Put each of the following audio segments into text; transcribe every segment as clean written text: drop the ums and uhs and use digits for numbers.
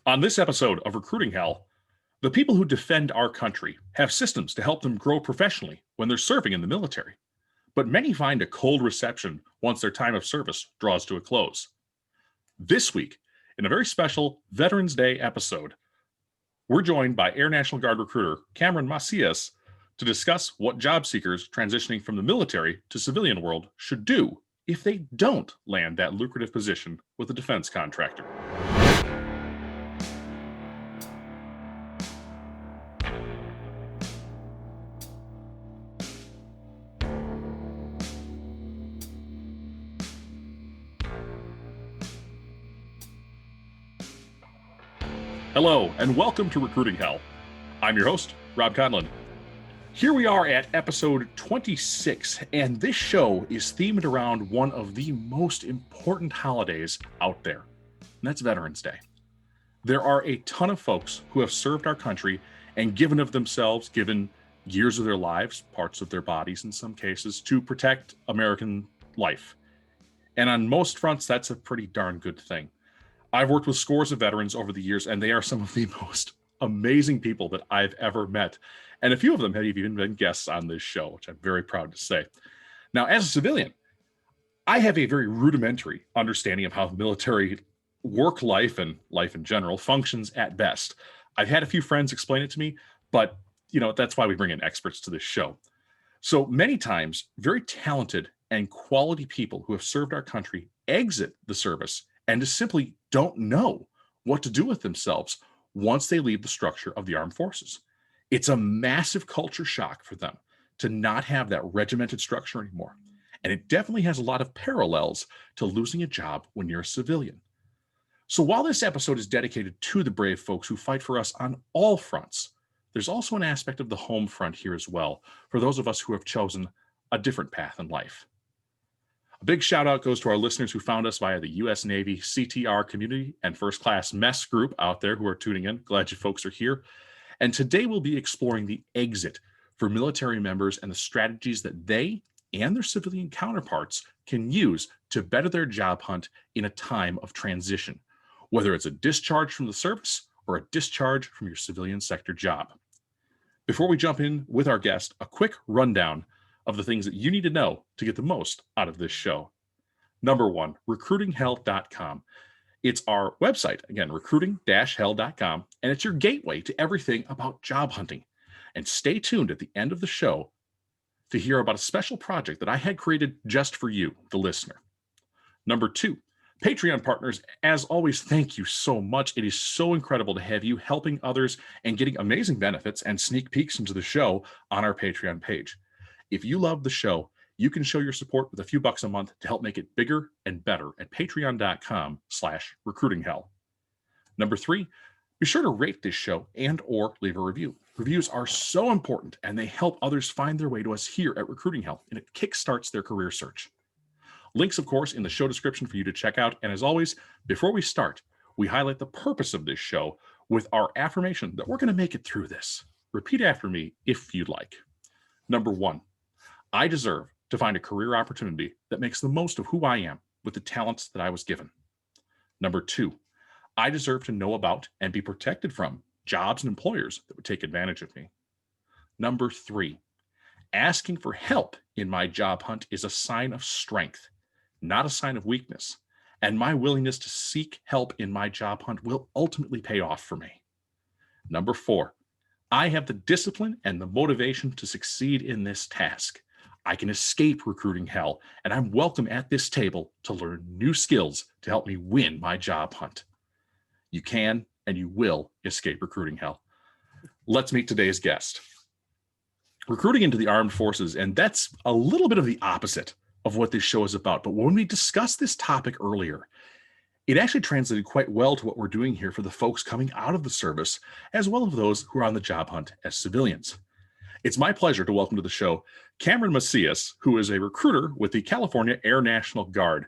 On this episode of Recruiting Hell, the people who defend our country have systems to help them grow professionally when they're serving in the military. But many find a cold reception once their time of service draws to a close. This week, in a very special Veterans Day episode, we're joined by Air National Guard recruiter Cameron Macias to discuss what job seekers transitioning from the military to civilian world should do if they don't land that lucrative position with a defense contractor. Hello, and welcome to Recruiting Hell. I'm your host, Robb Conlon. Here we are at episode 26, and this show is themed around one of the most important holidays out there, and that's Veterans Day. There are a ton of folks who have served our country and given of themselves, given years of their lives, parts of their bodies in some cases, to protect American life. And on most fronts, that's a pretty darn good thing. I've worked with scores of veterans over the years, and they are some of the most amazing people that I've ever met. And a few of them have even been guests on this show, which I'm very proud to say. Now, as a civilian, I have a very rudimentary understanding of how military work life and life in general functions at best. I've had a few friends explain it to me, but that's why we bring in experts to this show. So many times, very talented and quality people who have served our country exit the service and just simply don't know what to do with themselves once they leave the structure of the armed forces. It's a massive culture shock for them to not have that regimented structure anymore. And it definitely has a lot of parallels to losing a job when you're a civilian. So while this episode is dedicated to the brave folks who fight for us on all fronts, there's also an aspect of the home front here as well, for those of us who have chosen a different path in life. A big shout out goes to our listeners who found us via the U.S. Navy CTR community and first class mess group out there who are tuning in. Glad you folks are here. And today we'll be exploring the exit for military members and the strategies that they and their civilian counterparts can use to better their job hunt in a time of transition, whether it's a discharge from the service or a discharge from your civilian sector job. Before we jump in with our guest, a quick rundown of the things that you need to know to get the most out of this show. Number one, recruitinghell.com. It's our website, again, recruiting-hell.com, and it's your gateway to everything about job hunting. And stay tuned at the end of the show to hear about a special project that I had created just for you, the listener. Number two, Patreon partners, as always, thank you so much. It is so incredible to have you helping others and getting amazing benefits and sneak peeks into the show on our Patreon page. If you love the show, you can show your support with a few bucks a month to help make it bigger and better at patreon.com/recruitinghell. Number three, be sure to rate this show and or leave a review. Reviews are so important and they help others find their way to us here at Recruiting Hell, and it kickstarts their career search. Links, of course, in the show description for you to check out. And as always, before we start, we highlight the purpose of this show with our affirmation that we're going to make it through this. Repeat after me if you'd like. Number one, I deserve to find a career opportunity that makes the most of who I am with the talents that I was given. Number two, I deserve to know about and be protected from jobs and employers that would take advantage of me. Number three, asking for help in my job hunt is a sign of strength, not a sign of weakness. And my willingness to seek help in my job hunt will ultimately pay off for me. Number four, I have the discipline and the motivation to succeed in this task. I can escape recruiting hell, and I'm welcome at this table to learn new skills to help me win my job hunt. You can and you will escape recruiting hell. Let's meet today's guest. Recruiting into the armed forces, and that's a little bit of the opposite of what this show is about. But when we discussed this topic earlier, it actually translated quite well to what we're doing here for the folks coming out of the service, as well as those who are on the job hunt as civilians. It's my pleasure to welcome to the show Cameron Macias, who is a recruiter with the California Air National Guard.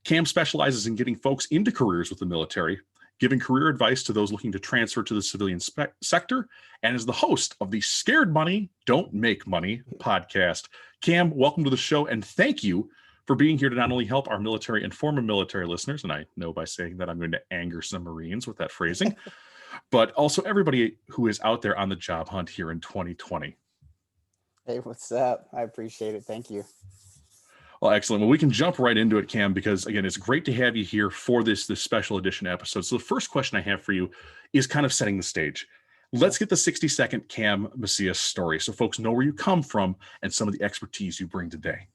Cam specializes in getting folks into careers with the military, giving career advice to those looking to transfer to the civilian sector, and is the host of the Scared Money, Don't Make Money podcast. Cam, welcome to the show, and thank you for being here to not only help our military and former military listeners, and I know by saying that I'm going to anger some Marines with that phrasing, but also everybody who is out there on the job hunt here in 2020. Hey, what's up? I appreciate it. Thank you. Well, excellent. Well, we can jump right into it, Cam, because again, it's great to have you here for this special edition episode. So the first question I have for you is kind of setting the stage. Let's get the 60-second Cam Macias story so folks know where you come from and some of the expertise you bring today.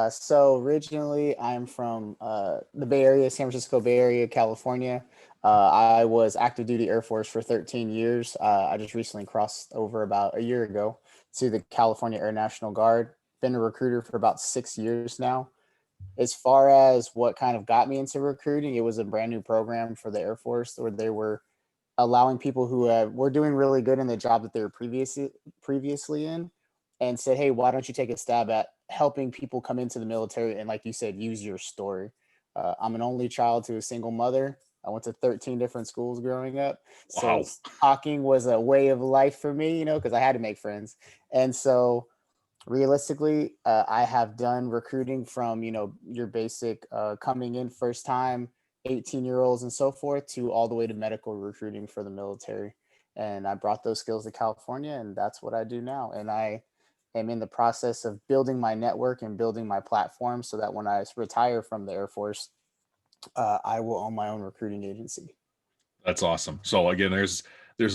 So originally, I'm from the Bay Area, San Francisco Bay Area, California. I was active duty Air Force for 13 years. I just recently crossed over about a year ago to the California Air National Guard. Been a recruiter for about 6 years now. As far as what kind of got me into recruiting, it was a brand new program for the Air Force where they were allowing people who were doing really good in the job that they were previously in, and said, "Hey, why don't you take a stab at helping people come into the military and, like you said, use your story?" I'm an only child to a single mother. I went to 13 different schools growing up, so Wow. talking was a way of life for me, because I had to make friends, and so realistically, I have done recruiting from your basic coming in first time 18-year-olds and so forth to all the way to medical recruiting for the military, and I brought those skills to California, and that's what I do now. And I am in the process of building my network and building my platform so that when I retire from the Air Force, I will own my own recruiting agency. That's awesome. So again, there's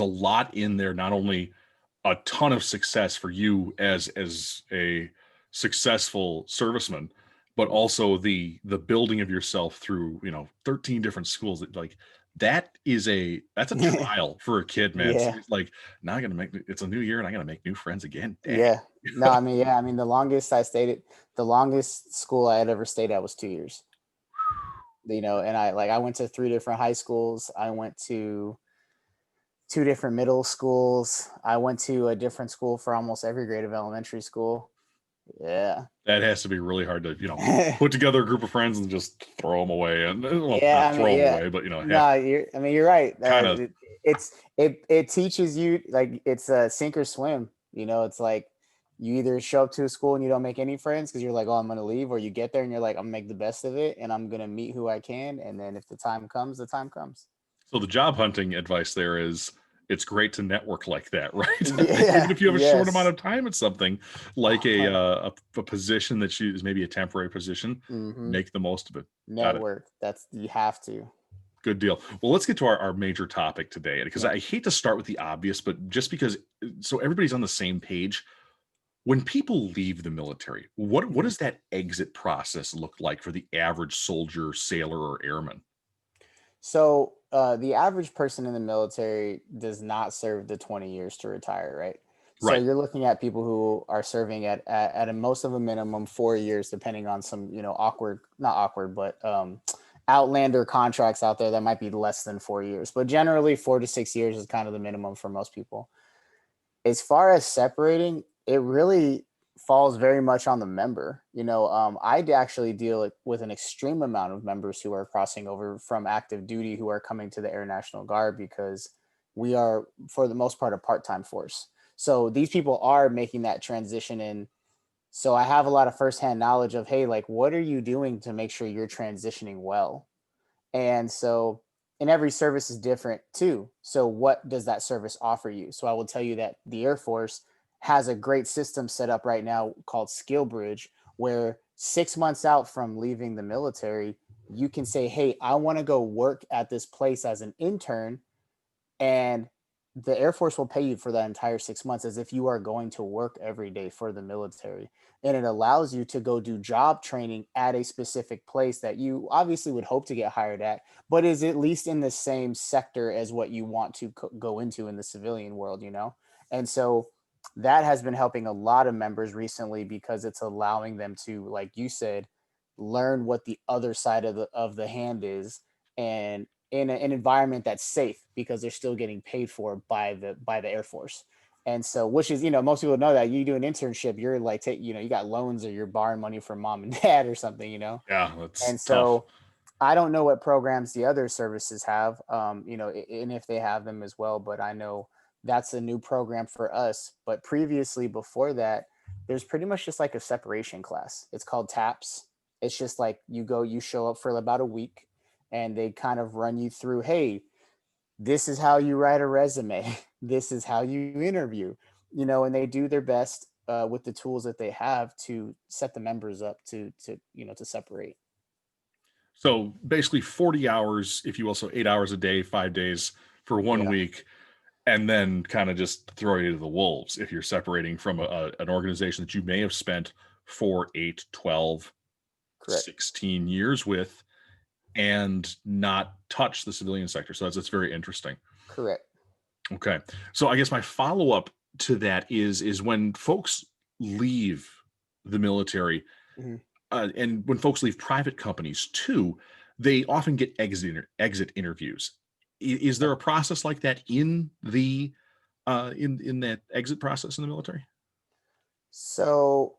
a lot in there, not only a ton of success for you as a successful serviceman, but also the building of yourself through 13 different schools. That's a trial for a kid, man. So Yeah. it's like, now I gotta it's a new year and I gotta make new friends again. Dang. Yeah. No, I mean, yeah, I mean, the longest school I had ever stayed at was 2 years. And I went to three different high schools. I went to two different middle schools. I went to a different school for almost every grade of elementary school. Yeah. That has to be really hard to put together a group of friends and just throw them away, and well, Yeah, not I mean, throw them yeah. away, but have No, you're right. kind of. It teaches you, like, it's a sink or swim. It's like you either show up to a school and you don't make any friends because you're like, oh, I'm gonna leave, or you get there and you're like, I'm gonna make the best of it and I'm gonna meet who I can, and then if the time comes, the time comes. So the job hunting advice there is it's great to network like that, right? Even Yeah. if you have a short amount Yes. of time at something like a position that is maybe a temporary position, Mm-hmm. make the most of it. Got it. Network. You have to. Good deal. Well, let's get to our major topic today, because Yeah. I hate to start with the obvious, but just because so everybody's on the same page. When people leave the military, what Mhm. does that exit process look like for the average soldier, sailor, or airman? So the average person in the military does not serve the 20 years to retire, right? So Right. you're looking at people who are serving at a most of a minimum 4 years, depending on some awkward, not awkward, but outlander contracts out there that might be less than 4 years. But generally, 4 to 6 years is kind of the minimum for most people. As far as separating, it really falls very much on the member. I actually deal with an extreme amount of members who are crossing over from active duty who are coming to the Air National Guard because we are, for the most part, a part-time force. So these people are making that transition in. So I have a lot of firsthand knowledge of, hey, like, what are you doing to make sure you're transitioning well? And so, and every service is different too. So, what does that service offer you? So, I will tell you that the Air Force has a great system set up right now called Skill Bridge, where 6 months out from leaving the military, you can say, hey, I want to go work at this place as an intern, and the Air Force will pay you for that entire 6 months as if you are going to work every day for the military. And it allows you to go do job training at a specific place that you obviously would hope to get hired at, but is at least in the same sector as what you want to go into in the civilian world. And so that has been helping a lot of members recently because it's allowing them to, like you said, learn what the other side of the hand is, and in an environment that's safe because they're still getting paid for by the Air Force. And so, which is, most people know that you do an internship, you're like, you got loans or you're borrowing money from mom and dad or something. Yeah, that's And tough. so I don't know what programs the other services have, and if they have them as well, but I know that's a new program for us. But previously, before that, there's pretty much just like a separation class. It's called TAPS. It's just like you show up for about a week, and they kind of run you through, hey, this is how you write a resume. This is how you interview, and they do their best with the tools that they have to set the members up to separate. So basically 40 hours, if you will, so 8 hours a day, 5 days for one Yeah, week, and then kind of just throw you to the wolves if you're separating from an organization that you may have spent 4, 8, 12, correct, 16 years with and not touch the civilian sector. So that's very interesting. correct. Okay. So I guess my follow-up to that is when folks leave the military, Mhm. and when folks leave private companies too, they often get exit interviews. Is there a process like that in the in that exit process in the military? So,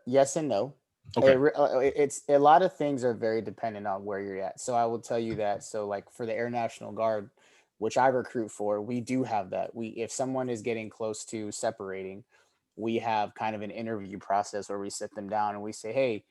yes and no. Okay. It's a lot of things are very dependent on where you're at. So I will tell you that. So like for the Air National Guard, which I recruit for, we do have that. If someone is getting close to separating, we have kind of an interview process where we sit them down and we say, hey,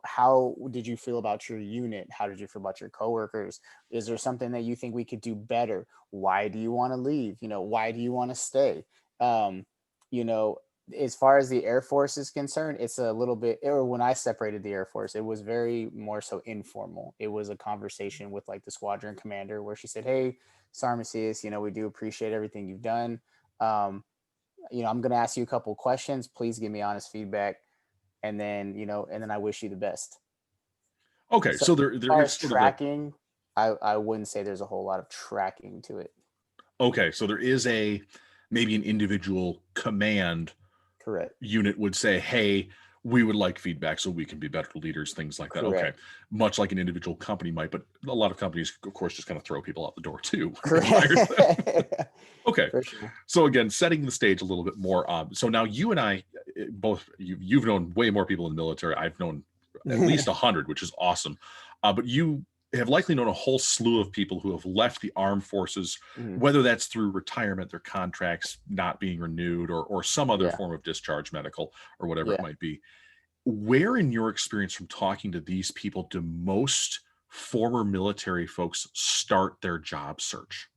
how did you feel about your unit? How did you feel about your coworkers? Is there something that you think we could do better? Why do you want to leave? Why do you want to stay? Um, you know, as far as the Air Force is concerned, it's a little bit, or when I separated the Air Force, it was very more so informal. It was a conversation with like the squadron commander where she said, hey, Sergeant Macias, we do appreciate everything you've done. Um, I'm going to ask you a couple questions. Please give me honest feedback. And then I wish you the best. Okay. So So as there far is as sort of a tracking, I wouldn't say there's a whole lot of tracking to it. okay. So there is a maybe an individual command Correct. unit would say, hey, we would like feedback so we can be better leaders, things like that. Okay. Correct. Much like an individual company might, but a lot of companies, of course, just kind of throw people out the door too and fire them. Correct. Okay. For sure. So again, setting the stage a little bit more. So now you and I, both, you've known way more people in the military. I've known at least 100, which is awesome. But you have likely known a whole slew of people who have left the armed forces, Mhm. whether that's through retirement, their contracts not being renewed, or some other Yeah. form of discharge, medical, or whatever it Yeah. might be. Where in your experience from talking to these people do most former military folks start their job search?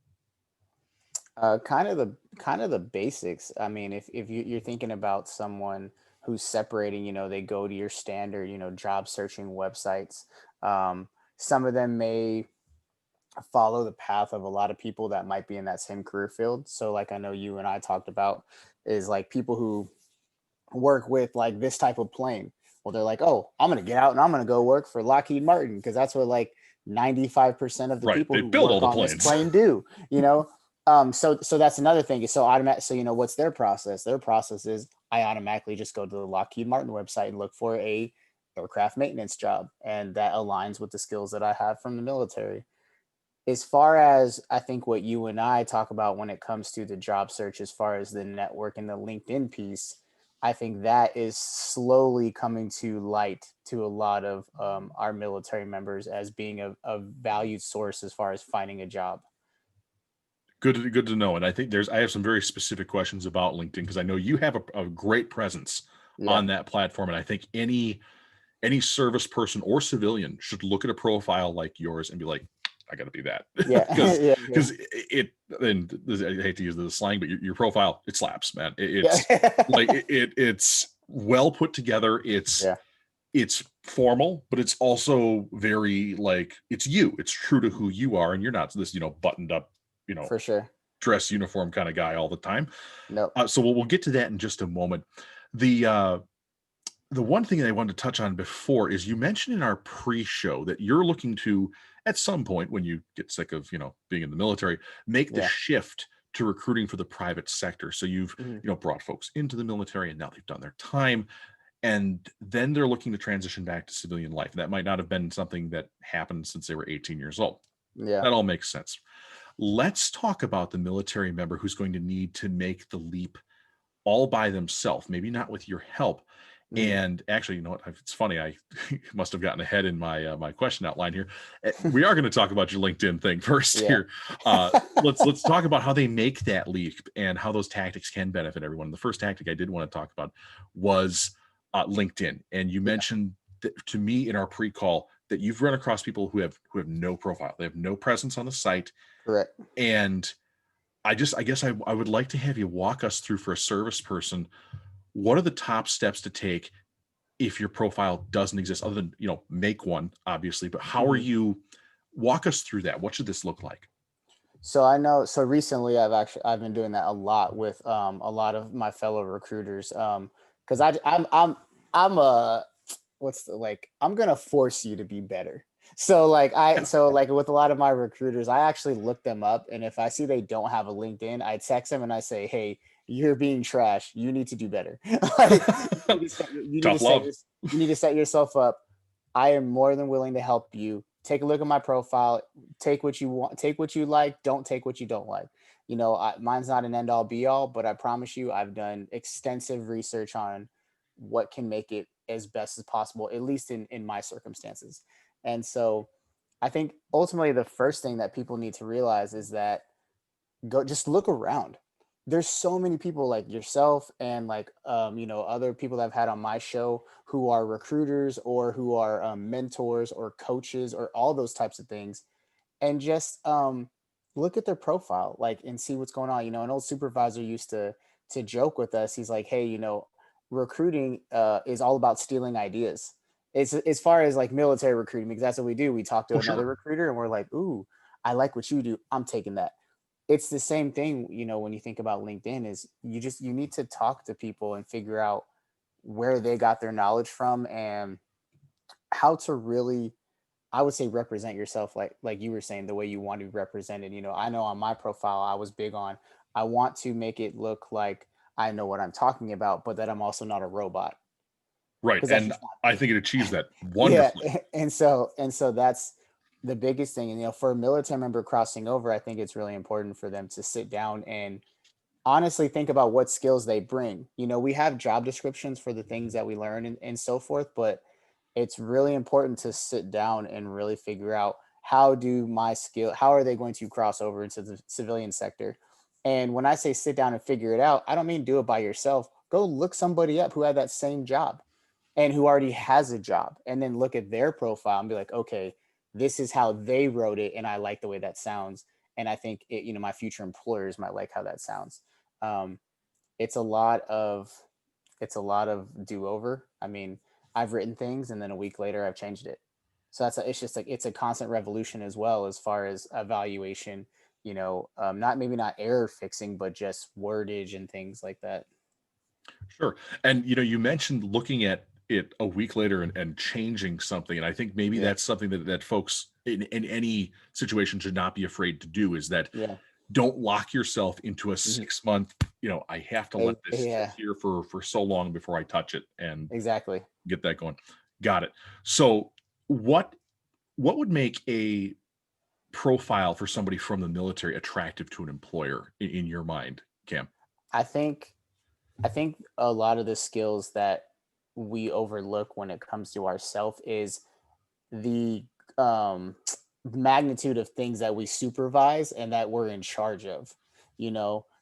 Kind of the basics. I mean, if you're thinking about someone who's separating, they go to your standard, job searching websites. Some of them may follow the path of a lot of people that might be in that same career field. So, like I know you and I talked about, is like people who work with like this type of plane. Well, they're like, oh, I'm gonna get out and I'm gonna go work for Lockheed Martin because that's what like 95% of the Right. people They who build all work the on this planes. plane do. So that's another thing. So automatic. So what's their process? Their process is I automatically just go to the Lockheed Martin website and look for a aircraft maintenance job, and that aligns with the skills that I have from the military. As far as I think what you and I talk about when it comes to the job search, as far as the network and the LinkedIn piece, I think that is slowly coming to light to a lot of our military members as being a valued source as far as finding a job. Good to know. And I have some very specific questions about LinkedIn because I know you have a great presence Yeah. on that platform. And I think any service person or civilian should look at a profile like yours and be like, I got to be that. Yeah. because Yeah. Yeah. because I hate to use the slang, but your profile, it slaps, man. It's like Yeah. it's well put together. Yeah. It's formal, but it's also very like it's you. It's true to who you are, and you're not this buttoned up you know For sure. dress uniform kind of guy all the time. No. So we'll get to that in just a moment. The one thing that I wanted to touch on before is you mentioned in our pre-show that you're looking to, at some point when you get sick of being in the military, make the Yeah. shift to recruiting for the private sector. So you've Mhm. brought folks into the military and now they've done their time, and then they're looking to transition back to civilian life. That might not have been something that happened since they were 18 years old. Yeah. That all makes sense. Let's talk about the military member who's going to need to make the leap all by themselves, maybe not with your help. Mhm. And actually, you know what? It's funny. I must have gotten ahead in my question outline here. We are going to talk about your LinkedIn thing first Yeah. here. Let's talk about how they make that leap and how those tactics can benefit everyone. The first tactic I did want to talk about was LinkedIn, and you Yeah. mentioned to me in our pre-call that you've run across people who have no profile. They have no presence on the site. Correct. And I guess I would like to have you walk us through, for a service person, what are the top steps to take if your profile doesn't exist, other than, make one, obviously, but how are you, walk us through that? What should this look like? So I know, so recently I've been doing that a lot with a lot of my fellow recruiters. Because I'm a what's the, like, I'm gonna force you to be better. So like with a lot of my recruiters, I actually look them up, and if I see they don't have a LinkedIn, I text them and I say, hey, you're being trash. You need to do better. Like, Tough love. you need to set yourself up. I am more than willing to help you. Take a look at my profile. Take what you want. Take what you like. Don't take what you don't like. Mine's not an end all be all, but I promise you, I've done extensive research on what can make it as best as possible, at least in my circumstances. And so I think ultimately the first thing that people need to realize is that just look around. There's so many people like yourself and like other people that I've had on my show who are recruiters or who are mentors or coaches or all those types of things, and just look at their profile, like, and see what's going on. An old supervisor used to joke with us. He's like, hey, recruiting is all about stealing ideas. It's as far as like military recruiting, because that's what we do. We talk to another recruiter and we're like, ooh, I like what you do, I'm taking that. It's the same thing, when you think about LinkedIn, is you need to talk to people and figure out where they got their knowledge from and how to really, I would say, represent yourself like you were saying, the way you want to be represented. I know on my profile, I was big on, I want to make it look like I know what I'm talking about, but that I'm also not a robot. Right. Because that's And just not I me. think it achieves that Yeah. wonderfully. And so that's the biggest thing. And for a military member crossing over, I think it's really important for them to sit down and honestly think about what skills they bring. We have job descriptions for the things that we learn and so forth, but it's really important to sit down and really figure out, how are they going to cross over into the civilian sector? And when I say sit down and figure it out, I don't mean do it by yourself. Go look somebody up who had that same job and who already has a job, and then look at their profile and be like, okay, this is how they wrote it, and I like the way that sounds, and I think my future employers might like how that sounds. um, it's a lot of do over. I mean, I've written things and then a week later I've changed it. So it's just like, it's a constant revolution as well, as far as evaluation, not error fixing, but just wordage and things like that. Sure. And you mentioned looking at it a week later and changing something. And I think maybe Yeah. that's something that folks in any situation should not be afraid to do, is that Yeah. don't lock yourself into a Mhm. 6 month, I have to let this sit Yeah, here for so long before I touch it and exactly. get that going. Got it. So what would make a profile for somebody from the military attractive to an employer in your mind, Cam? I think I think a lot of the skills that we overlook when it comes to ourself is the magnitude of things that we supervise and that we're in charge of.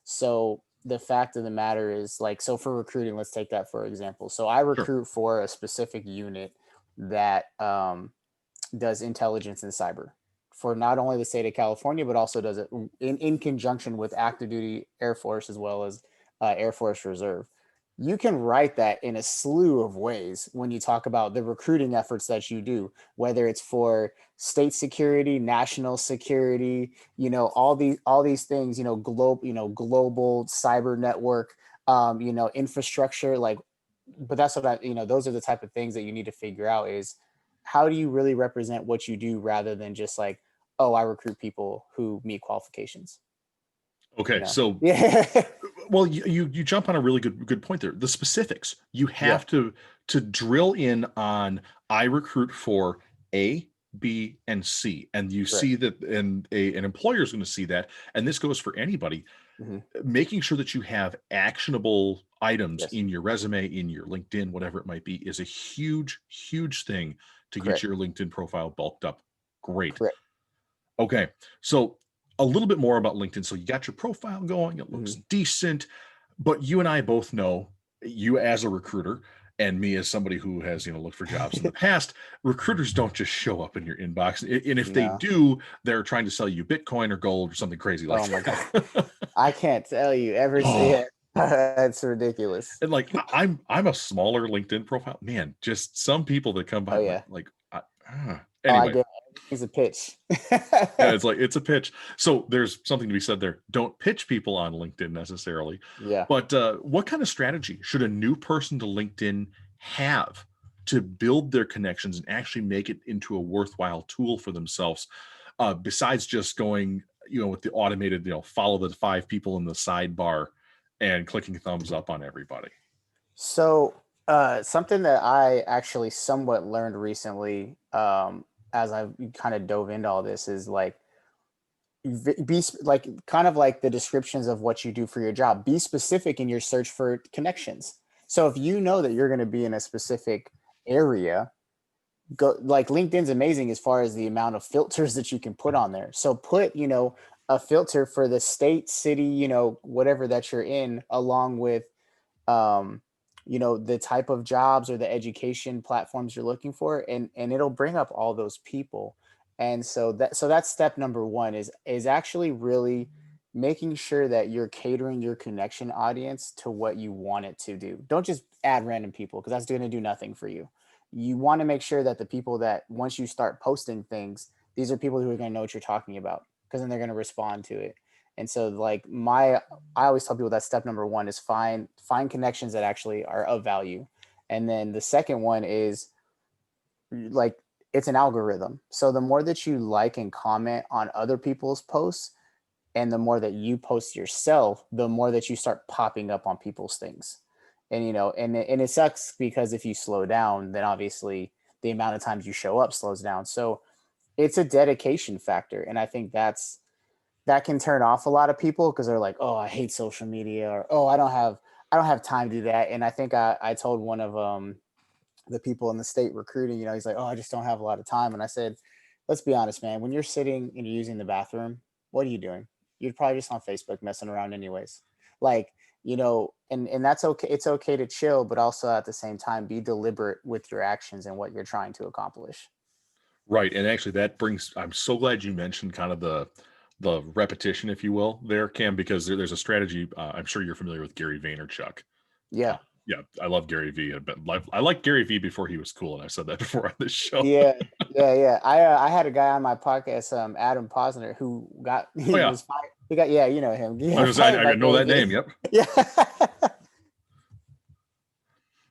So the fact of the matter is, like, so for recruiting, let's take that for example. So I Sure. recruit for a specific unit that does intelligence and cyber for not only the state of California, but also does it in conjunction with active duty Air Force as well as Air Force Reserve. You can write that in a slew of ways when you talk about the recruiting efforts that you do, whether it's for state security, national security, all these things, global cyber network, infrastructure, like. But that's what those are the type of things that you need to figure out, is how do you really represent what you do, rather than just like, oh, I recruit people who meet qualifications. Okay. So, Yeah. well, you jump on a really good point there. The specifics. You Yeah. have to drill in on, I recruit for A, B, and C. And you Correct. see that, and an employer is going to see that. And this goes for anybody. Hmm. Making sure that you have actionable items Yes. in your resume, in your LinkedIn, whatever it might be, is a huge thing to get Correct. your LinkedIn profile bulked up. Great. Correct. Okay. So a little bit more about LinkedIn. So you got your profile going, it looks Hmm. decent, but you and I both know, you as a recruiter And me, as somebody who has, looked for jobs in the past, recruiters don't just show up in your inbox. And if they No. do, they're trying to sell you Bitcoin or gold or something crazy like Oh my God. that. I can't tell you ever. Oh, Yeah, that's ridiculous. and like I'm a smaller LinkedIn profile, man. Just some people that come by, Oh yeah. Oh, I anyway. get it. Everything's a pitch. Yeah, it's like it's a pitch. So there's something to be said there. Don't pitch people on LinkedIn necessarily. Yeah. But what kind of strategy should a new person to LinkedIn have to build their connections and actually make it into a worthwhile tool for themselves? Besides just going, with the automated, follow the 5 people in the sidebar and clicking thumbs up on everybody. So, something that I actually somewhat learned recently, as I kind of dove into all this, is like like kind of like the descriptions of what you do for your job. Be specific in your search for connections. So if you know that you're going to be in a specific area, go like LinkedIn's amazing as far as the amount of filters that you can put on there. So put, a filter for the state, city, whatever that you're in, along with um, the type of jobs or the education platforms you're looking for, and it'll bring up all those people. And so that's step number one is actually really making sure that you're catering your connection audience to what you want it to do. Don't just add random people because that's going to do nothing for you. You want to make sure that the people that once you start posting things, these are people who are going to know what you're talking about, because then they're going to respond to it. And so like I always tell people that step number one is find connections that actually are of value. And then the second one is like it's an algorithm. So the more that you like and comment on other people's posts and the more that you post yourself, the more that you start popping up on people's things. And and it sucks because if you slow down, then obviously the amount of times you show up slows down. So it's a dedication factor. And I think that can turn off a lot of people because they're like, oh, I hate social media, or oh, I don't have time to do that. And I think I told one of the people in the state recruiting, he's like, oh, I just don't have a lot of time. And I said, let's be honest, man, when you're sitting and you're using the bathroom, what are you doing? You're probably just on Facebook messing around anyways. Like, and that's okay. It's okay to chill, but also at the same time be deliberate with your actions and what you're trying to accomplish. Right. And actually I'm so glad you mentioned kind of the repetition, if you will, there, Cam, because there's a strategy. I'm sure you're familiar with Gary Vaynerchuk. Uh, Yeah. yeah, I love Gary V. But I liked Gary V before he was cool, and I've said that before on this show. Yeah, yeah. I had a guy on my podcast, Adam Posner, who Oh he yeah, was fired. He got yeah, you know him. He I got was I, fired I by know Gary that name. Vee. Yep. Yeah,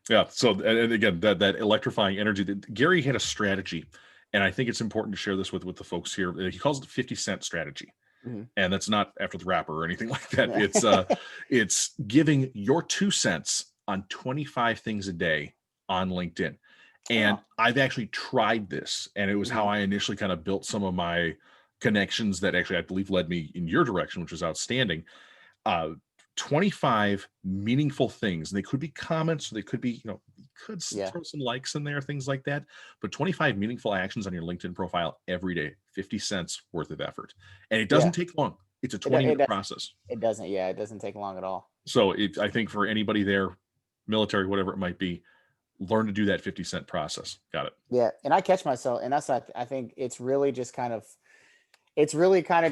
Yeah. So and again, that electrifying energy. That Gary had a strategy, and I think it's important to share this with the folks here. He calls it the 50-cent strategy. Mhm. And that's not after the rapper or anything like that. Yeah. It's giving your 2 cents on 25 things a day on LinkedIn. And Oh, I've actually tried this, and it was how mhm. I initially kind of built some of my connections that actually I believe led me in your direction, which was outstanding. uh 25 meaningful things, and they could be comments, or they could be, you could Yeah, throw some likes in there, things like that, but 25 meaningful actions on your LinkedIn profile every day, 50 cents worth of effort, and it doesn't yeah. take long. It's a It do- 20-minute process. it doesn't. Yeah, it doesn't take long at all. So I think for anybody there, military, whatever it might be, learn to do that 50-cent process. Got it. Yeah, and I catch myself, and I think it's really kind of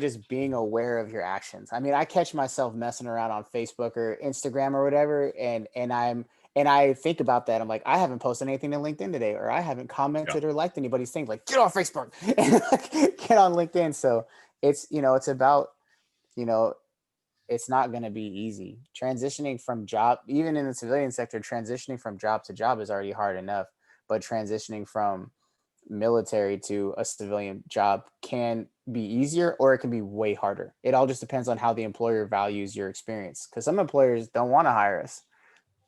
just being aware of your actions. I mean, I catch myself messing around on Facebook or Instagram or whatever, and I think about that. I'm like, I haven't posted anything to LinkedIn today, or I haven't Yeah. commented or liked anybody's thing. Like, get on Facebook and like, get on LinkedIn. So it's about, you know, it's not going to be easy. Transitioning from job, even in the civilian sector, transitioning from job to job is already hard enough, but transitioning from military to a civilian job can be easier or it can be way harder. It all just depends on how the employer values your experience. Because some employers don't want to hire us.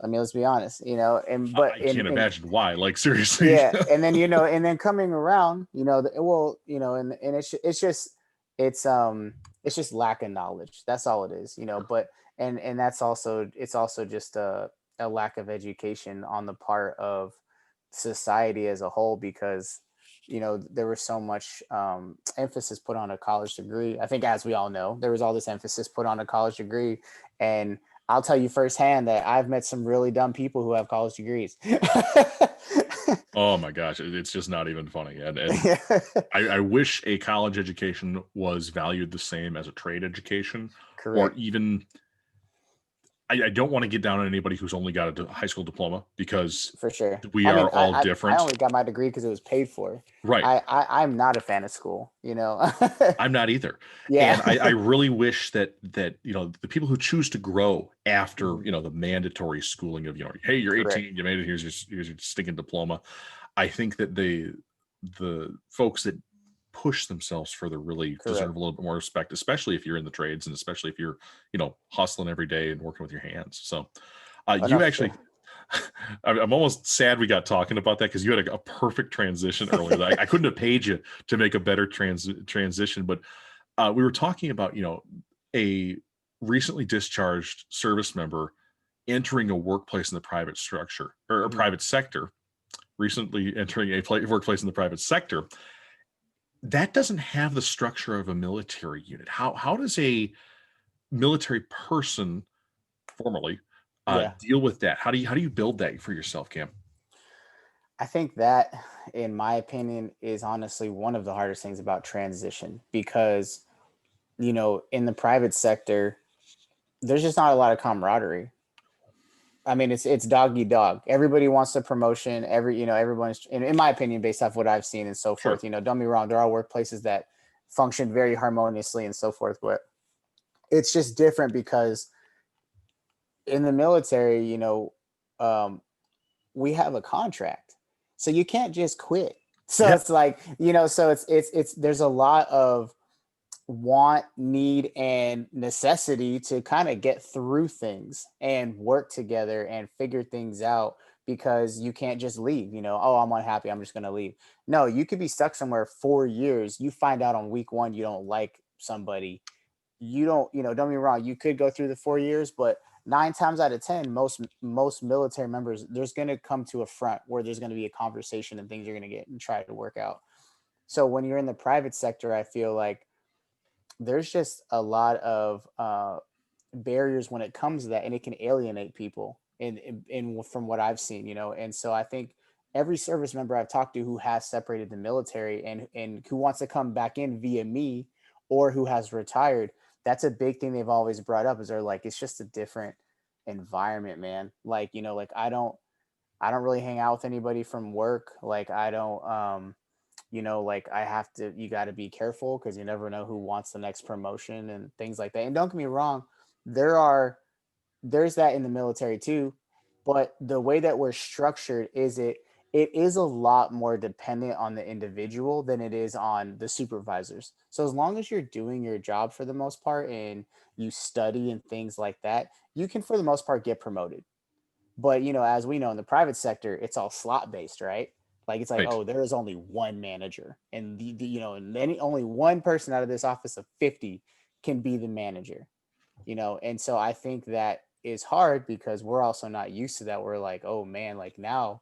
I mean, let's be honest, and I but I can't in imagine why, like, seriously. yeah, and then and then coming around, and it's just lack of knowledge. That's all it is, But and that's also it's also just a lack of education on the part of society as a whole, because there was so much emphasis put on a college degree. I think, as we all know, there was all this emphasis put on a college degree, and I'll tell you firsthand that I've met some really dumb people who have college degrees. Oh my gosh, it's just not even funny. And I wish a college education was valued the same as a trade education, or Correct. even I don't want to get down on anybody who's only got a high school diploma, because For sure. we I mean, are all I different. only got my degree because it was paid for. Right. I'm not a fan of school, you know. I'm not either. Yeah. And I really wish that the people who choose to grow after, Mhm. the mandatory schooling of, hey, you're Correct. 18, you made it, here's your stinking diploma. I think that the folks that push themselves further really deserve Correct. a little bit more respect, especially if you're in the trades, and especially if you're, hustling every day and working with your hands. So Oh, you no, for actually, sure. I'm almost sad we got talking about that, because you had a perfect transition earlier. I couldn't have paid you to make a better transition, but we were talking about, a recently discharged service member entering a workplace in the private structure, or a Mhm. private sector, recently entering a workplace in the private sector. That doesn't have the structure of a military unit. How does a military person formally Yeah. deal with that? How do you build that for yourself, Cam? I think that, in my opinion, is honestly one of the hardest things about transition because, in the private sector, there's just not a lot of camaraderie. I mean, it's dog eat dog. Everybody wants the promotion. Everyone's, in my opinion, based off what I've seen and so Sure. forth. Don't get me wrong. There are workplaces that function very harmoniously and so forth, but it's just different because in the military, um, we have a contract, so you can't just quit. So Yeah. it's like, so it's there's a lot of want, need, and necessity to kind of get through things and work together and figure things out, because you can't just leave, oh, I'm unhappy, I'm just going to leave. No, you could be stuck somewhere 4 years. You find out on week one you don't like somebody. You don't, don't get me wrong, you could go through the 4 years, but 9 times out of 10, most military members, there's going to come to a front where there's going to be a conversation and things you're going to get and try to work out. So when you're in the private sector, I feel like there's just a lot of barriers when it comes to that, and it can alienate people. And from what I've seen, and so I think every service member I've talked to who has separated the military and who wants to come back in via me, or who has retired, that's a big thing they've always brought up, is they're like, it's just a different environment, man. Like, like I don't really hang out with anybody from work. Like I don't like I have to, you got to be careful because you never know who wants the next promotion and things like that. And don't get me wrong, there are there's that in the military too, but the way that we're structured it is a lot more dependent on the individual than it is on the supervisors. So as long as you're doing your job for the most part and you study and things like that, you can for the most part get promoted. But as we know in the private sector, it's all slot based, right? Like it's like, Right. oh, there is only one manager, and and then only one person out of this office of 50 can be the manager. And so I think that is hard because we're also not used to that. We're like, oh man, like now,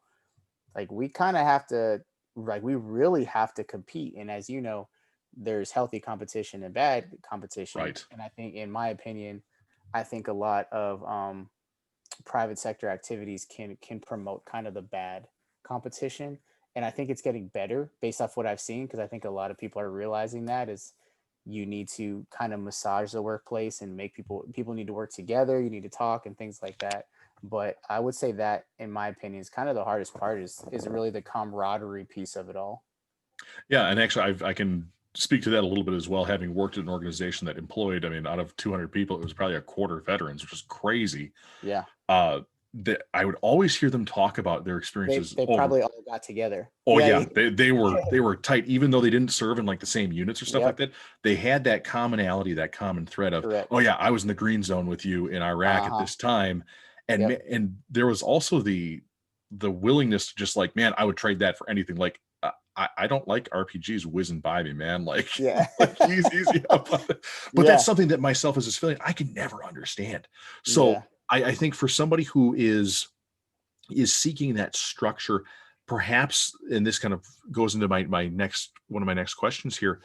like we kind of have to, like we really have to compete. And as you know, there's healthy competition and bad competition. Right. And I think, in my opinion, I think a lot of private sector activities can promote kind of the bad competition, and I think it's getting better based off what I've seen, because I think a lot of people are realizing that is you need to kind of massage the workplace and make people need to work together, you need to talk and things like that. But I would say that, in my opinion, is kind of the hardest part, is really the camaraderie piece of it all. Yeah, and actually, I can speak to that a little bit as well. Having worked at an organization that employed, I mean, out of 200 people, it was probably a quarter veterans, which is crazy. Yeah, Uh, that I would always hear them talk about their they experiences they over. probably all got together. Oh Yeah, yeah, yeah. they were tight, even though they didn't serve in like the same units or stuff like Yep. that. They had that commonality, that common thread of, Correct. oh yeah, I was in the green zone with you in Iraq at Uh-huh. this time, and Yep. and there was also the willingness to just like, man, I would trade that for anything. Like I don't like RPGs whizzing by me, man. Like Yeah. like easy up on it. But that's Yeah. something that myself as a civilian I can never understand. So Yeah. I think for somebody who is seeking that structure, perhaps, and this kind of goes into my next one of my next questions here,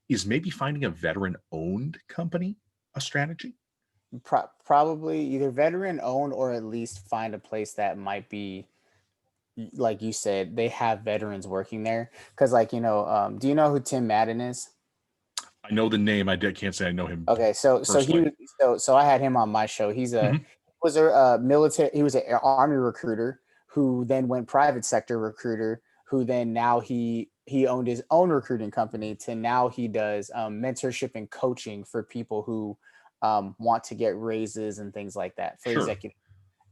is maybe finding a veteran owned company a strategy? Probably either veteran owned or at least find a place that might be, like you said, they have veterans working there. Because like, do you know who Tim Madden is? I know the name. Can't say I know him Okay, so he personally. was so I had him on my show. Mhm. Was a military, he was an army recruiter who then went private sector recruiter, who then now he owned his own recruiting company, to now he does mentorship and coaching for people who want to get raises and things like that for Sure. executive.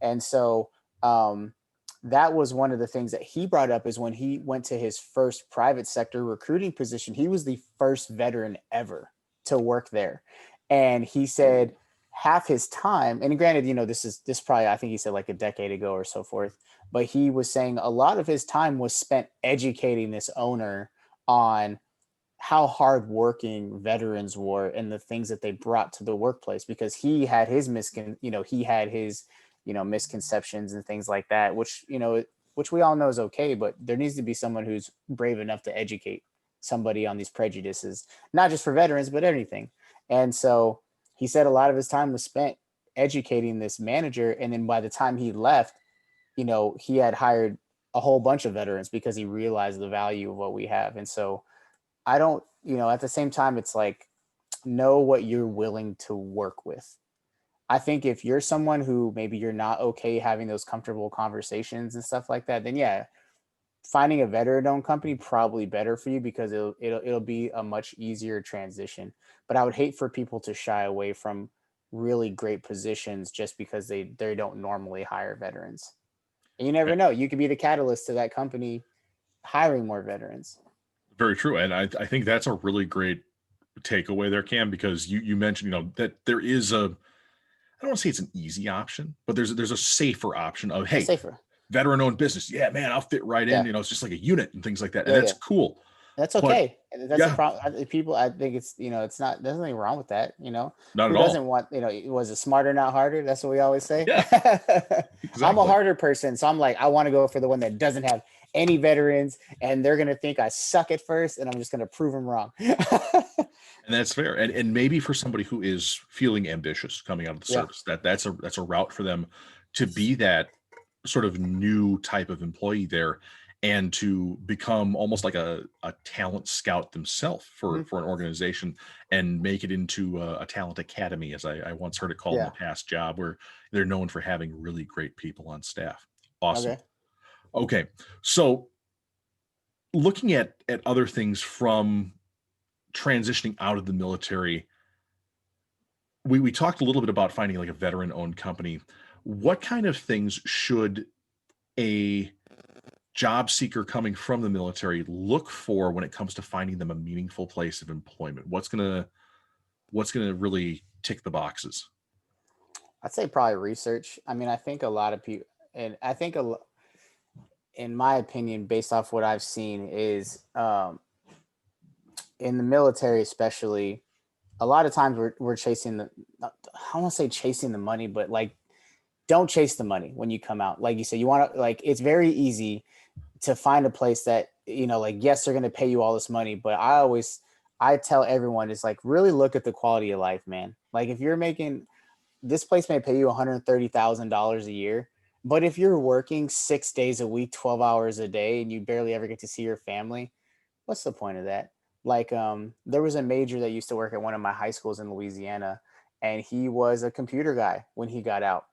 And so um, that was one of the things that he brought up, is when he went to his first private sector recruiting position, he was the first veteran ever to work there. And he said half his time, and granted, this probably, I think he said like a decade ago or so forth, but he was saying a lot of his time was spent educating this owner on how hardworking veterans were and the things that they brought to the workplace, because he had his misconceptions and things like that, which we all know is okay, but there needs to be someone who's brave enough to educate somebody on these prejudices, not just for veterans but anything. And so he said a lot of his time was spent educating this manager, and then by the time he left, he had hired a whole bunch of veterans because he realized the value of what we have. And so I don't, at the same time, it's like, know what you're willing to work with. I think if you're someone who maybe you're not okay having those comfortable conversations and stuff like that, then yeah, finding a veteran owned company probably better for you, because it'll be a much easier transition. But I would hate for people to shy away from really great positions just because they don't normally hire veterans. And you Eh, never know, you could be the catalyst to that company hiring more veterans. Very true. And I think that's a really great takeaway there, Cam, because you mentioned, that there is I don't want to say it's an easy option, but there's a safer option of, It's hey, safer. veteran owned business. Yeah, man, I'll fit right in. Yeah. It's just like a unit and things like that. And Yeah. that's Yeah. cool. That's But okay. And that's the yeah, problem. People, I think it's not, there's nothing wrong with that. not at Who doesn't all. want, was it smarter, not harder? That's what we always say. Yeah, I'm a exactly. harder person. So I'm like, I want to go for the one that doesn't have any veterans, and they're going to think I suck at first, and I'm just going to prove them wrong. And that's fair. And maybe for somebody who is feeling ambitious coming out of the Yeah. service, that's a route for them to be that sort of new type of employee there, and to become almost like a talent scout themselves Mhm. for an organization, and make it into a talent academy, as I once heard it called in Yeah. a past job, where they're known for having really great people on staff. Awesome. Okay. Okay. So looking at other things from transitioning out of the military, we talked a little bit about finding like a veteran owned company. What kind of things should a job seeker coming from the military look for when it comes to finding them a meaningful place of employment? What's gonna really tick the boxes? I'd say probably research. I mean, I think a lot of people, and I think in my opinion, based off what I've seen, is in the military, especially, a lot of times we're chasing I don't want to say chasing the money, but like, don't chase the money when you come out. Like you said, you want to, like, it's very easy to find a place that, like, yes, they're going to pay you all this money, but I tell everyone, it's like, really look at the quality of life, man. Like, if you're making, this place may pay you $130,000 a year, but if you're working 6 days a week, 12 hours a day, and you barely ever get to see your family, what's the point of that? Like, there was a major that used to work at one of my high schools in Louisiana, and he was a computer guy when he got out.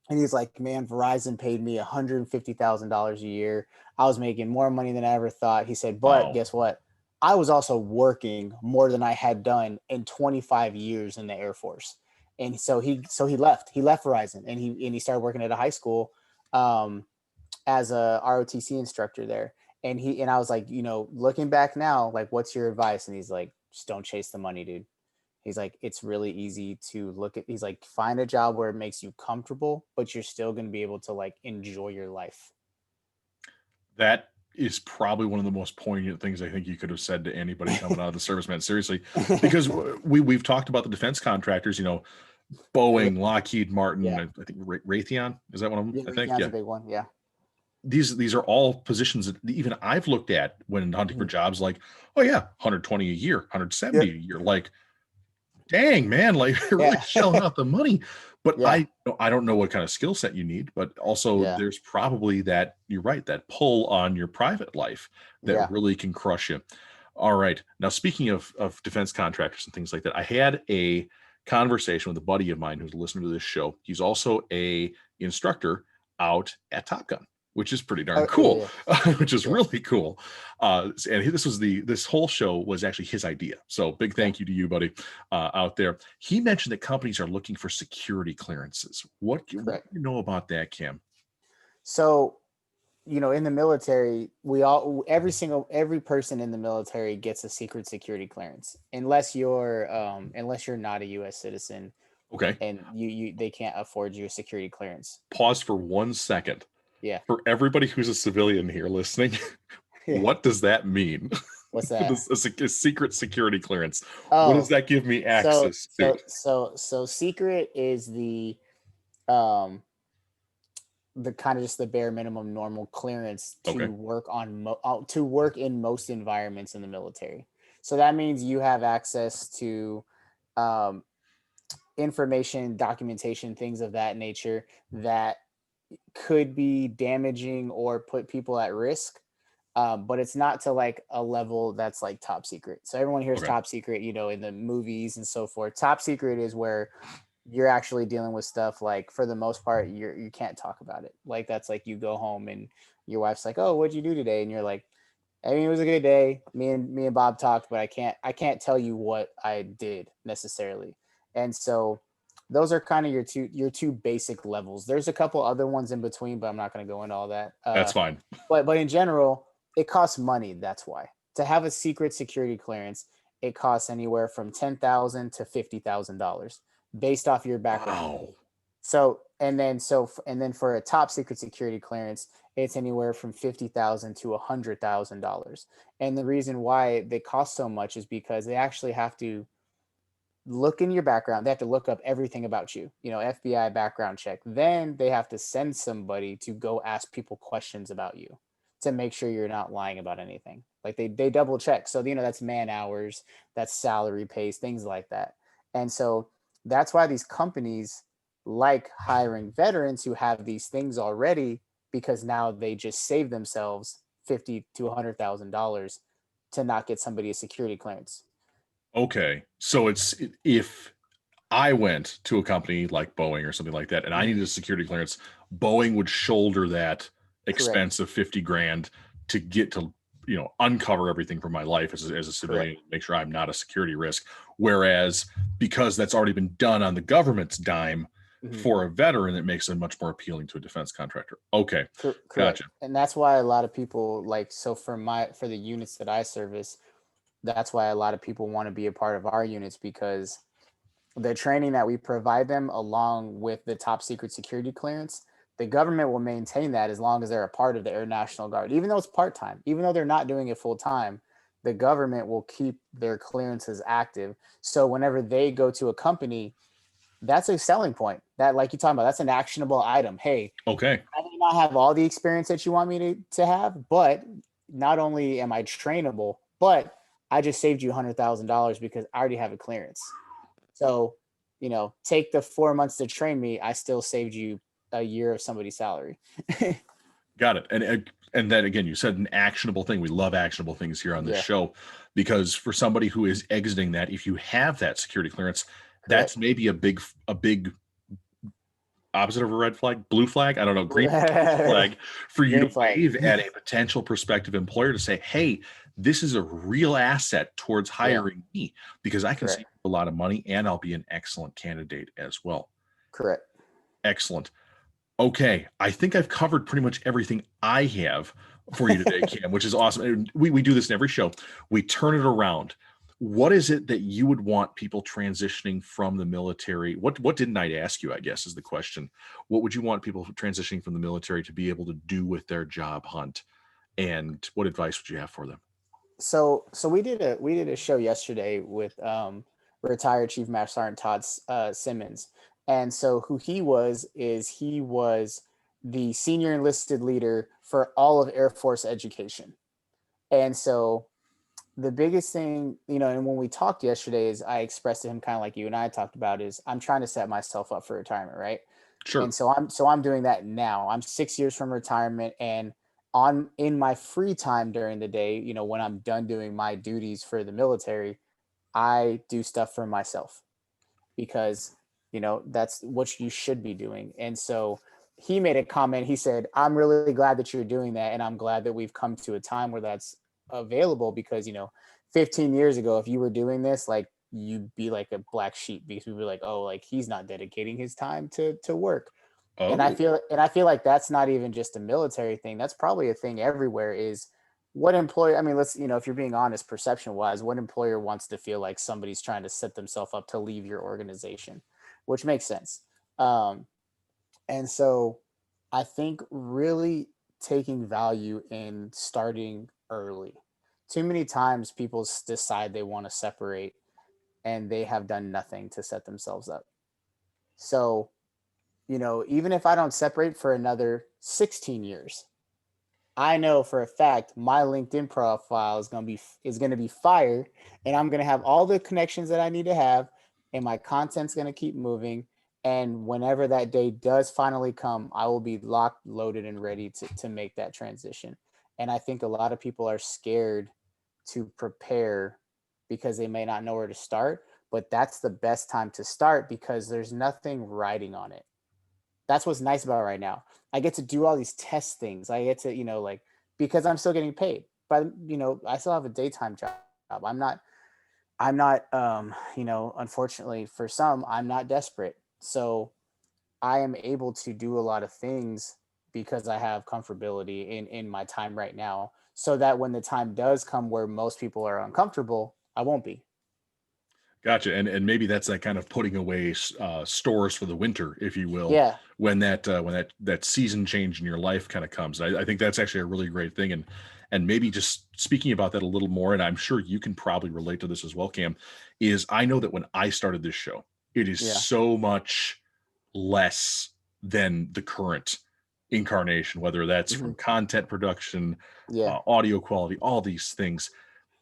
And he's like, man, Verizon paid me $150,000 a year. I was making more money than I ever thought. He said, but Wow. guess what? I was also working more than I had done in 25 years in the Air Force. And so he left. He left Verizon, and he started working at a high school, um, as a ROTC instructor there. And I was like, looking back now, like, what's your advice? And he's like, just don't chase the money, dude. He's like, it's really easy to look at. He's like, find a job where it makes you comfortable, but you're still going to be able to, like, enjoy your life. That is probably one of the most poignant things I think you could have said to anybody coming out of the service, man. Seriously, because we've talked about the defense contractors, Boeing, Lockheed Martin, Yeah. I think Raytheon, is that one of them? Yeah. I think, Raytheon's a yeah. big one. Yeah. These are all positions that even I've looked at when hunting for Mhm. jobs, like, oh yeah, 120 a year, 170 Yep. a year. Like, dang man, like really Yeah. shelling out the money. But Yeah. I don't know what kind of skill set you need, but also Yeah. there's probably that, you're right, that pull on your private life that Yeah. really can crush you. All right. Now, speaking of defense contractors and things like that, I had a conversation with a buddy of mine who's listening to this show. He's also a instructor out at Top Gun, which is pretty darn Oh, yeah. cool, Yeah. which is Yeah. really cool. And this whole show was actually his idea. So big thank you to you, buddy, out there. He mentioned that companies are looking for security clearances. What do Correct. you know about that, Cam? So, in the military, every person in the military gets a secret security clearance, unless you're not a U.S. citizen, Okay. and they can't afford you a security clearance. Pause for 1 second. Yeah. For everybody who's a civilian here listening, Yeah. what does that mean? What's that? A secret security clearance. What does Oh, that give me so access to? so secret is um the kind of just the bare minimum normal clearance Okay. to work to work in most environments in the military. So that means you have access to um, information, documentation, things of that nature that could be damaging or put people at risk. But it's not to like a level that's like top secret. So everyone hears Okay. top secret, in the movies and so forth. Top secret is where you're actually dealing with stuff like, for the most part, you can't talk about it. Like, that's like you go home and your wife's like, "Oh, what'd you do today?" And you're like, "I mean, it was a good day. Me and Bob talked, but I can't tell you what I did necessarily." And so those are kind of your two basic levels. There's a couple other ones in between, but I'm not going to go into all that. That's fine. But in general, it costs money. That's why, to have a secret security clearance, it costs anywhere from $10,000 to $50,000 based off your background. Wow. And then for a top secret security clearance, it's anywhere from $50,000 to $100,000. And the reason why they cost so much is because they actually have to look in your background. They have to look up everything about you, FBI background check. Then they have to send somebody to go ask people questions about you to make sure you're not lying about anything. Like, they double check. So, that's man hours, that's salary pays, things like that. And so that's why these companies like hiring veterans who have these things already, because now they just save themselves $50 to $100,000 to not get somebody a security clearance. Okay. So if I went to a company like Boeing or something like that, and I needed a security clearance, Boeing would shoulder that expense of 50 grand to get to, uncover everything from my life as a civilian, make sure I'm not a security risk. Whereas because that's already been done on the government's dime for a veteran, it makes it much more appealing to a defense contractor. Okay. Correct. Gotcha. And that's why a lot of people for the units that I service, that's why a lot of people want to be a part of our units, because the training that we provide them, along with the top secret security clearance, the government will maintain that as long as they're a part of the Air National Guard. Even though it's part-time, even though they're not doing it full-time, the government will keep their clearances active. So whenever they go to a company, that's a selling point. That, like you're talking about, that's an actionable item. Hey, Okay. I may not have all the experience that you want me to have, but not only am I trainable, but I just saved you $100,000 because I already have a clearance. So, take the 4 months to train me. I still saved you a year of somebody's salary. Got it. And then again, you said an actionable thing. We love actionable things here on this show, because for somebody who is exiting that, if you have that security clearance, that's maybe a big opposite of a red flag, blue flag. I don't know, green flag for you Green to flag. wave at a potential prospective employer to say, "Hey, this is a real asset towards hiring me, because I can save a lot of money and I'll be an excellent candidate as well." Correct. Excellent. Okay, I think I've covered pretty much everything I have for you today, Cam, which is awesome. And we do this in every show. We turn it around. What is it that you would want people transitioning from the military? What didn't I ask you, I guess, is the question. What would you want people transitioning from the military to be able to do with their job hunt? And what advice would you have for them? So we did a show yesterday with retired Chief Master Sergeant Todd Simmons, and so who he was is he was the senior enlisted leader for all of Air Force education, and so the biggest thing, and when we talked yesterday, is I expressed to him kind of like you and I talked about, is I'm trying to set myself up for retirement, right? And Sure. so I'm doing that now. I'm 6 years from retirement, and on in my free time during the day, when I'm done doing my duties for the military, I do stuff for myself because that's what you should be doing. And so he made a comment. He said, I'm really glad that you're doing that, and I'm glad that we've come to a time where that's available, because 15 years ago, if you were doing this, like, you'd be like a black sheep, because we'd be like, oh, like, he's not dedicating his time to work. And I Oh, feel and I feel like that's not even just a military thing. That's probably a thing everywhere. Is what employer? I mean, let's if you're being honest, perception wise, what employer wants to feel like somebody's trying to set themselves up to leave your organization, which makes sense. Um, and so, I think really taking value in starting early. Too many times people decide they want to separate, and they have done nothing to set themselves up. So even if I don't separate for another 16 years, I know for a fact my LinkedIn profile is gonna be fire, and I'm gonna have all the connections that I need to have, and my content's gonna keep moving. And whenever that day does finally come, I will be locked, loaded, and ready to make that transition. And I think a lot of people are scared to prepare because they may not know where to start, but that's the best time to start because there's nothing riding on it. That's what's nice about it right now. I get to do all these test things. I get to, like, because I'm still getting paid, but I still have a daytime job. I'm not, unfortunately for some, I'm not desperate. So I am able to do a lot of things because I have comfortability in my time right now. So that when the time does come where most people are uncomfortable, I won't be. gotcha. And maybe that's that kind of putting away stores for the winter, if you will, Yeah. when that season change in your life kind of comes. I think that's actually a really great thing. And maybe just speaking about that a little more, and I'm sure you can probably relate to this as well, Cam, is I know that when I started this show, it is Yeah. so much less than the current incarnation, whether that's Hmm. from content production, Yeah. audio quality, all these things.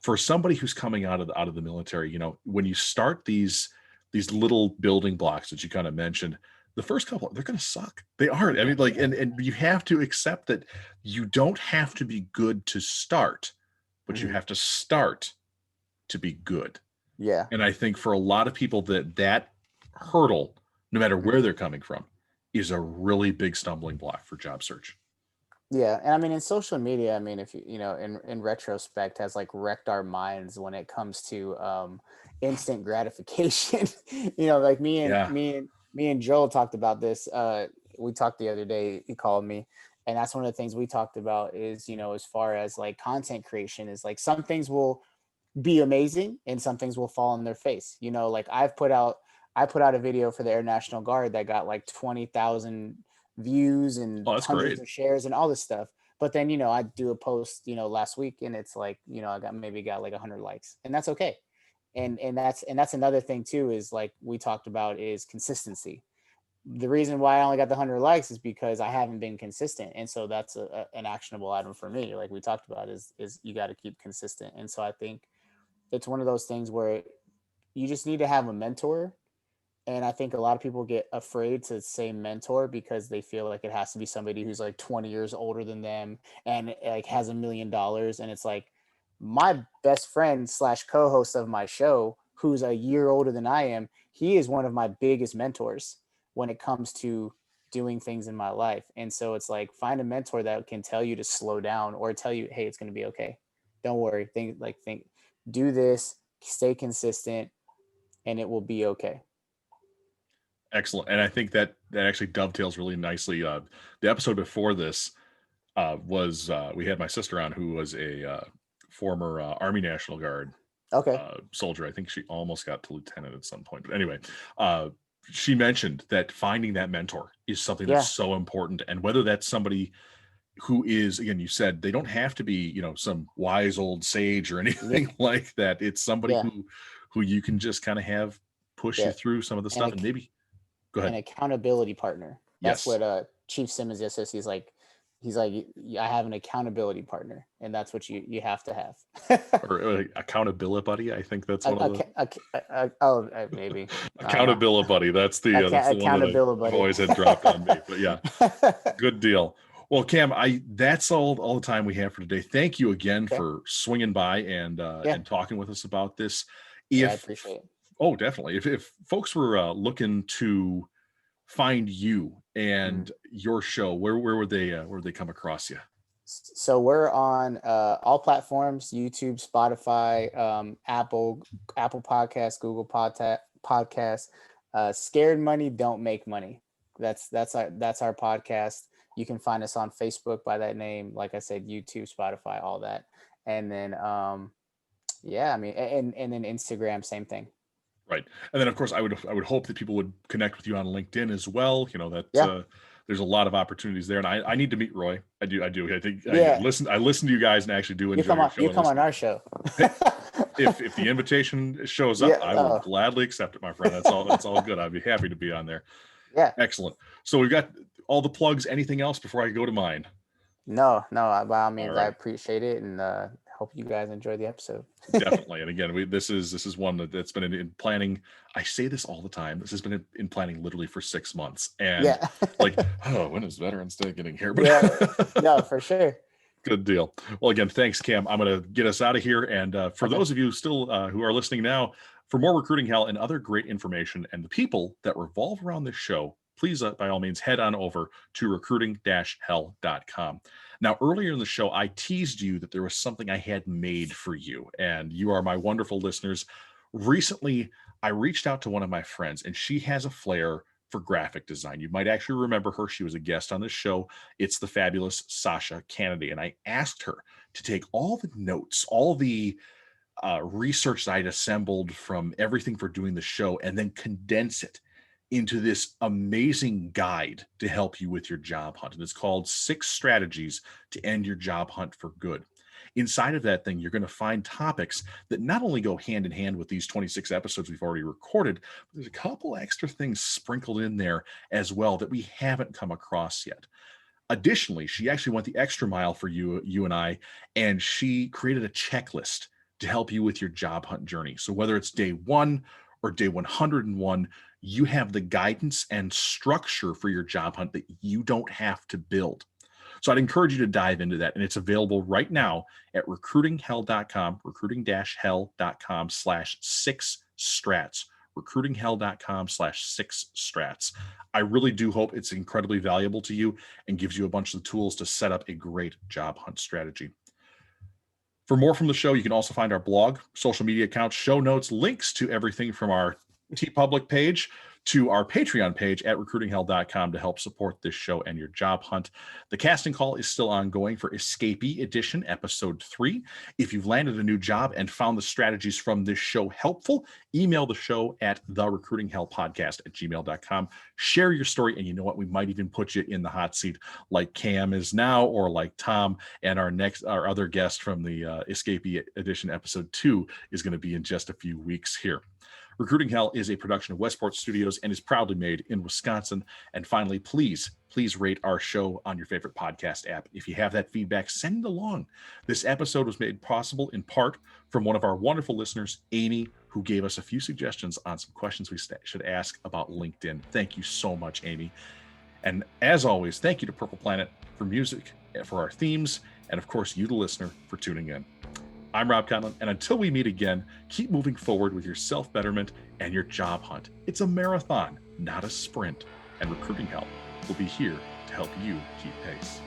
For somebody who's coming out of the military, when you start these little building blocks that you kind of mentioned, the first couple, they're going to suck. They aren't. I Yeah. mean, like, and you have to accept that you don't have to be good to start, but you Hmm. have to start to be good. Yeah. And I think for a lot of people that hurdle, no matter Mhm. where they're coming from, is a really big stumbling block for job search. Yeah, and I mean in social media, I mean if in retrospect has like wrecked our minds when it comes to instant gratification. Like Yeah. me and Joel talked about this. We talked the other day, he called me, and that's one of the things we talked about is, as far as like content creation, is like some things will be amazing and some things will fall on their face. Like I put out a video for the Air National Guard that got like 20,000 views and Oh, that's hundreds great. of shares and all this stuff. But then, I do a post, last week, and it's like, I got like 100 likes, and that's okay. And that's another thing too, is like we talked about, is consistency. The reason why I only got the 100 likes is because I haven't been consistent. And so that's an actionable item for me. Like we talked about, is you got to keep consistent. And so I think it's one of those things where you just need to have a mentor. And I think a lot of people get afraid to say mentor because they feel like it has to be somebody who's like 20 years older than them and like has $1 million. And it's like, my best friend slash co-host of my show, who's a year older than I am, he is one of my biggest mentors when it comes to doing things in my life. And so it's like, find a mentor that can tell you to slow down or tell you, hey, it's going to be okay. Don't worry. Do this, stay consistent, and it will be okay. Excellent. And I think that actually dovetails really nicely. The episode before this was we had my sister on, who was a former Army National Guard Okay. soldier. I think she almost got to lieutenant at some point. But anyway, uh, she mentioned that finding that mentor is something that's Yeah. so important. And whether that's somebody who is, again, you said they don't have to be, some wise old sage or Yeah. anything like that. It's somebody Yeah. who you can just kind of have push you Yeah. through some of the And stuff, and maybe go an ahead. accountability partner. That's Yes. what Chief Simmons just says. He's like, he's like, I have an accountability partner, and that's what you have to have. Or accountability buddy. I think that's one of Oh, maybe accountability buddy. That's the one that I've always had dropped on me. But yeah, good deal. Well, Cam, that's all the time we have for today. Thank you again for swinging by and talking with us about this. I appreciate it. Oh, definitely. If folks were looking to find you and your show, where would they come across you? So we're on all platforms: YouTube, Spotify, Apple Podcasts, Google Podcasts. Scared Money Don't Make Money. That's our podcast. You can find us on Facebook by that name. Like I said, YouTube, Spotify, all that. And then and then Instagram, same thing. Right. And then of course I would hope that people would connect with you on LinkedIn as well. There's a lot of opportunities there, and I need to meet Roy. I do. I think I listen to you guys and actually do enjoy you come on our show. if the invitation shows up, I will gladly accept it, my friend. That's all good. I'd be happy to be on there. Yeah. Excellent. So we've got all the plugs. Anything else before I go to mine? No, by all means, I appreciate it, and hope you guys enjoy the episode. Definitely. And again, this is one that's been in planning. I say this all the time. This has been in planning literally for 6 months. And when is Veterans Day getting here? But no, for sure. Good deal. Well, again, thanks, Cam. I'm going to get us out of here. And for those of you still who are listening now, for more Recruiting Hell and other great information and the people that revolve around this show, please, by all means, head on over to recruiting-hell.com. Now, earlier in the show, I teased you that there was something I had made for you, and you are my wonderful listeners. Recently, I reached out to one of my friends, and she has a flair for graphic design. You might actually remember her. She was a guest on this show. It's the fabulous Sasha Kennedy, and I asked her to take all the notes, all the research that I'd assembled from everything for doing the show, and then condense it into this amazing guide to help you with your job hunt. And it's called 6 Strategies to End Your Job Hunt for Good. Inside of that thing, you're going to find topics that not only go hand in hand with these 26 episodes we've already recorded, but there's a couple extra things sprinkled in there as well that we haven't come across yet. Additionally, she actually went the extra mile for you and I, and she created a checklist to help you with your job hunt journey. So whether it's day 1 or day 101, you have the guidance and structure for your job hunt that you don't have to build. So I'd encourage you to dive into that. And it's available right now at recruitinghell.com, recruiting-hell.com/6strats, recruitinghell.com/6strats. I really do hope it's incredibly valuable to you and gives you a bunch of the tools to set up a great job hunt strategy. For more from the show, you can also find our blog, social media accounts, show notes, links to everything from our TeePublic page to our Patreon page at recruitinghell.com to help support this show and your job hunt. The casting call is still ongoing for Escapee Edition, Episode 3. If you've landed a new job and found the strategies from this show helpful, email the show at therecruitinghellpodcast@gmail.com. Share your story, and you know what? We might even put you in the hot seat like Cam is now, or like Tom, and our other guest from the Escapee Edition, Episode 2 is going to be in just a few weeks here. Recruiting Hell is a production of Westport Studios and is proudly made in Wisconsin. And finally, please rate our show on your favorite podcast app. If you have that feedback, send it along. This episode was made possible in part from one of our wonderful listeners, Amy, who gave us a few suggestions on some questions we should ask about LinkedIn. Thank you so much, Amy. And as always, thank you to Purple Planet for music, for our themes, and of course, you, the listener, for tuning in. I'm Robb Conlon, and until we meet again, keep moving forward with your self-betterment and your job hunt. It's a marathon, not a sprint, and Recruiting Hell will be here to help you keep pace.